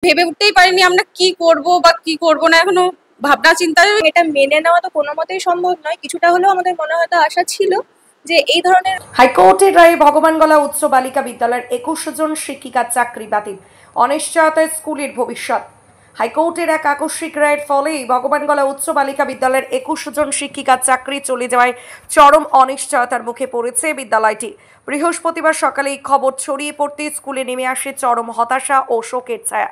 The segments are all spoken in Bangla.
ভেবে উঠতেই পারিনি আমরা কি করব বা কি করব না, এখনো ভাবনা চিন্তা। এটা মেনে নেওয়া তো কোনো মতেই সম্ভব নয়। কিছুটা হলেও আমাদের মনে হয়তো আশা ছিল যে এই ধরনের। হাইকোর্টের রায়ে ভগবানগোলা উচ্চ বালিকা বিদ্যালয়ের 21 জন শিক্ষিকার চাকরি বাতিল, অনিশ্চয়তায় স্কুলের ভবিষ্যৎ। হাইকোর্টের এক আকস্মিক রায়ের ফলেই ভগবানগোলা উচ্চ বালিকা বিদ্যালয়ের 21 জন শিক্ষিকার চাকরি চলে যাওয়ায় চরম অনিশ্চয়তার মুখে পড়েছে বিদ্যালয়টি। বৃহস্পতিবার সকালে এই খবর ছড়িয়ে পড়তে স্কুলে নেমে আসে চরম হতাশা ও শোকের ছায়া।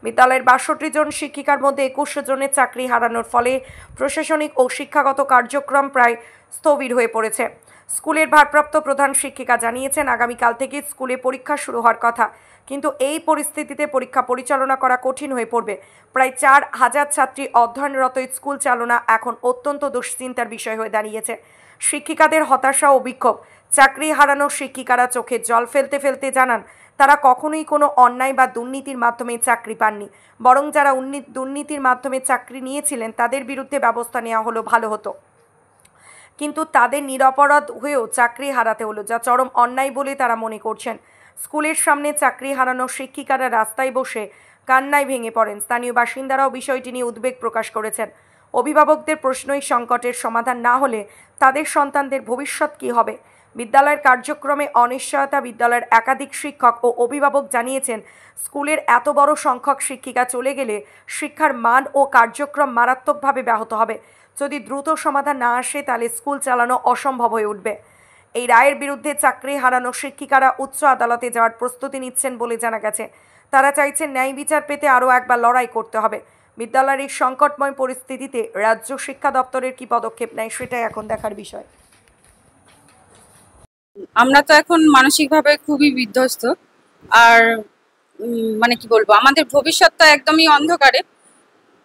বিদ্যালয়ের 62 জন শিক্ষিকার মধ্যে 21 জনের চাকরি হারানোর ফলে প্রশাসনিক ও শিক্ষাগত কার্যক্রম প্রায় স্থবির হয়ে পড়েছে। স্কুলের ভারপ্রাপ্ত প্রধান শিক্ষিকা জানিয়েছেন, আগামীকাল থেকে স্কুলে পরীক্ষা শুরু হওয়ার কথা, কিন্তু এই পরিস্থিতিতে পরীক্ষা পরিচালনা করা কঠিন হয়ে পড়বে। প্রায় 4000 ছাত্রী অধ্যয়নরত স্কুল চালনা এখন অত্যন্ত দুশ্চিন্তার বিষয় হয়ে দাঁড়িয়েছে। শিক্ষিকাদের হতাশা ও বিক্ষোভ। চাকরি হারানো শিক্ষিকারা চোখে জল ফেলতে ফেলতে জানান, তারা কখনোই কোনো অন্যায় বা দুর্নীতির মাধ্যমে চাকরি পাননি, বরং যারা দুর্নীতির মাধ্যমে চাকরি নিয়েছিলেন তাদের বিরুদ্ধে ব্যবস্থা নেওয়া হলো ভালো হতো, কিন্তু তাদের নিরপরাধ হয়েও চাকরি হারাতে হলো, যা চরম অন্যায় বলে তারা মনে করছেন। স্কুলের সামনে চাকরি হারানো শিক্ষিকারা রাস্তায় বসে কান্নায় ভেঙে পড়েন। স্থানীয় বাসিন্দারাও বিষয়টি নিয়ে উদ্বেগ প্রকাশ করেছেন। অভিভাবকদের প্রশ্নই সংকটের সমাধান না হলে তাদের সন্তানদের ভবিষ্যৎ কী হবে। বিদ্যালয়ের কার্যক্রমে অনিশ্চয়তা। বিদ্যালয়ের একাধিক শিক্ষক ও অভিভাবক জানিয়েছেন, স্কুলের এত বড় সংখ্যক শিক্ষিকা চলে গেলে শিক্ষার মান ও কার্যক্রম মারাত্মকভাবে ব্যাহত হবে। যদি দ্রুত সমাধান না আসে তাহলে স্কুল চালানো অসম্ভব হয়ে উঠবে। এই রায়ের বিরুদ্ধে চাকরি হারানো শিক্ষিকারা উচ্চ আদালতে যাওয়ার প্রস্তুতি নিচ্ছেন বলে জানা গেছে। তারা চাইছেন ন্যায় বিচার পেতে আরও একবার লড়াই করতে হবে। বিদ্যালয়ের এই সংকটময় পরিস্থিতিতে রাজ্য শিক্ষা দপ্তরের কি পদক্ষেপ নেয় সেটাই এখন দেখার বিষয়। আমরা তো এখন মানসিকভাবে খুবই বিধ্বস্ত, আর মানে কি বলবো, আমাদের ভবিষ্যৎটা একদমই অন্ধকারে।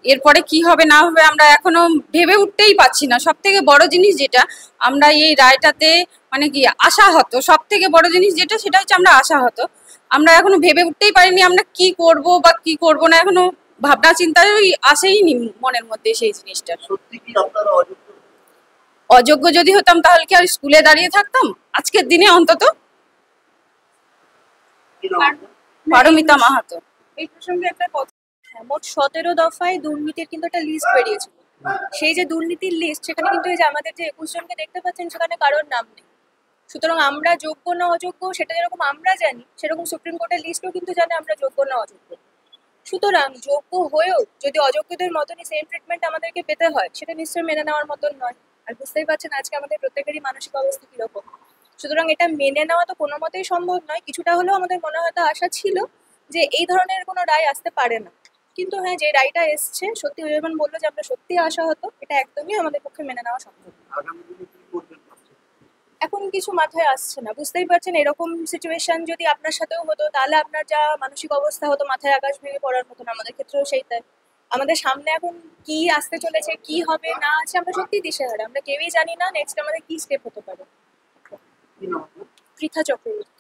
এরপরে কি হবে না হবে আমরা এখনো ভেবে উঠতেই পারছি না। সব থেকে বড় জিনিস যেটা আমরা এই রায়টাতে মানে কি আশাহত, সব থেকে বড় জিনিস যেটা সেটা হচ্ছে আমরা আশাহত। আমরা এখনো ভেবে উঠতেই পারিনি আমরা কি করব বা কি করব না, এখনো ভাবনা চিন্তায় আসেইনি মনের মধ্যে সেই জিনিসটা। সত্যি কি আপনারা অযোগ্য যদি হতাম তাহলে কি আর স্কুলে দাঁড়িয়ে থাকতাম আজকের দিনে? অন্তত পারমিতা মাহাতো। এই প্রসঙ্গে একটা কথা, মোট 17 দফায় দুর্নীতির কিন্তু একটা লিস্ট বেরিয়েছিল। সেই যে দুর্নীতির লিস্ট, সেখানে কিন্তু এই যে আমাদের যে 21 জনকে দেখতে পাচ্ছেন সেখানে কারোর নাম নেই। সুতরাং আমরা যোগ্য না অযোগ্য সেটা যেরকম আমরা জানি, সেরকম সুপ্রিম কোর্টের লিস্টও কিন্তু জানে আমরা যোগ্য না অযোগ্য। সুতরাং যোগ্য হয়েও যদি অযোগ্যদের মতনই সেম ট্রিটমেন্ট আমাদেরকে পেতে হয়, সেটা নিশ্চয়ই মেনে নেওয়ার মতন নয়। আর বুঝতেই পারছেন আজকে আমাদের প্রত্যেকেরই মানসিক অবস্থা কিরকম। সুতরাং এটা মেনে নেওয়া তো কোনো মতেই সম্ভব নয়। কিছুটা হলেও আমাদের মনে হয়তো আশা ছিল যে এই ধরনের কোনো রায় আসতে পারে না, কিন্তু হ্যাঁ, যে রায়টা এসছে সত্যি যেমন বললো যে আমরা সত্যি আশা হতো, এটা একদমই আমাদের পক্ষে মেনে নেওয়া সম্ভব। এখন কিছু মাথায় আসছে না। বুঝতেই পারছেন এরকম সিচুয়েশন যদি আপনার সাথেও হতো তাহলে আপনার যা মানসিক অবস্থা হতো, মাথায় আকাশ ভেঙে পড়ার মতন। আমাদের ক্ষেত্রেও সেইটাই। আমাদের সামনে এখন কি আসতে চলেছে, কি হবে না আছে, আমরা সত্যি দিশেহারা। আমরা কেউই জানি না নেক্সট আমাদের কি স্টেপ হতে পারে। পৃথা চক্রবর্তী।